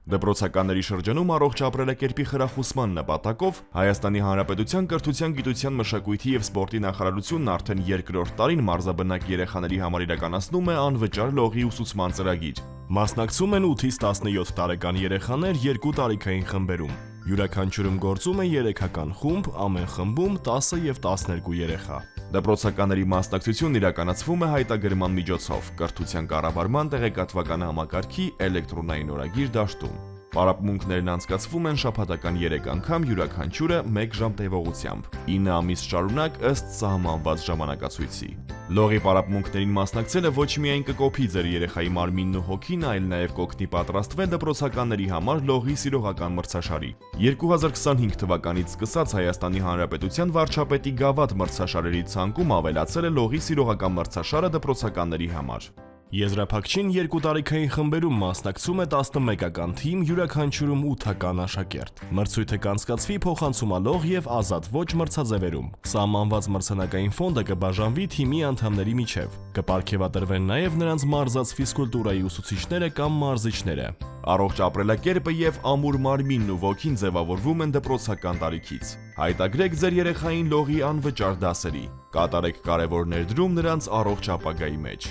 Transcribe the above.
Դպրոցականների շրջանում առողջ ապրելակերպի խրախուսման նպատակով Հայաստանի Հանրապետության կրթության, գիտության, մշակույթի և սպորտի նախարարությունն արդեն երկրորդ տարին մարզաբնակ երեխաների համար իրականացնում է անվճար լողի ուսուցման ծրագիր։ Մասնակցում են 8-ից 17 տարեկան երեխաներ 2 տարիքային խմբերում։ Յուրաքանչյուրում գործում է 3-ական խումբ, ամեն խմբում 10 և 12 երեխա։ Դպրոցականների մասնակցությունն իրականացվում է հայտագրման միջոցով կրթության կառավարման տեղեկատվական համակարգի էլեկտրոնային օրագիր դաշտում։ Պարապմունքներն անցկացվում են շաբաթական 3 անգամ, յուրաքանչյուրը 1 ժամ տևողությամբ, 9 ամիս շարունակ ըստ սահմանված ժամանակացույցի։ Լողի պարապմունքներին մասնակցելը ոչ միայն կկոփի ձեր երեխայի մարմինն ու հոգին, այլ նաև կօգնի պատրաստվել դպրոցականների համար լողի սիրողական մրցաշարի։ 2025 թվականից սկսած Հայաստանի Հանրապետության վարչապետի գավաթ մրցաշարերի ցանկում ավելացել է լողի սիրողական մրցաշարը դպրոցականների համար։ Եզրափակչին 2 տարիքային խմբերում մասնակցում է 11-ական թիմ, յուրաքանչյուրում 8-ական աշակերտ։ Մրցույթը կանցկացվի փոխանցումալող և ազատ ոչ մրցաձևերում։ Սահմանված մրցանակային ֆոնդը կբաժանվի թիմի անդամների միջև։ Կպարգևատրվեն նաև նրանց մարզած ֆիզկուլտուրայի ուսուցիչները կամ մարզիչները։ Առողջ ապրելակերպը և ամուր մարմինն ու ոգին ձևավորվում են դպրոցական տարիքից։ Հայտագրեք ձեր երեխային լողի անվճար դասերի։ Կատարեք կարևոր ներդրում նրանց առողջ ապագայի մեջ։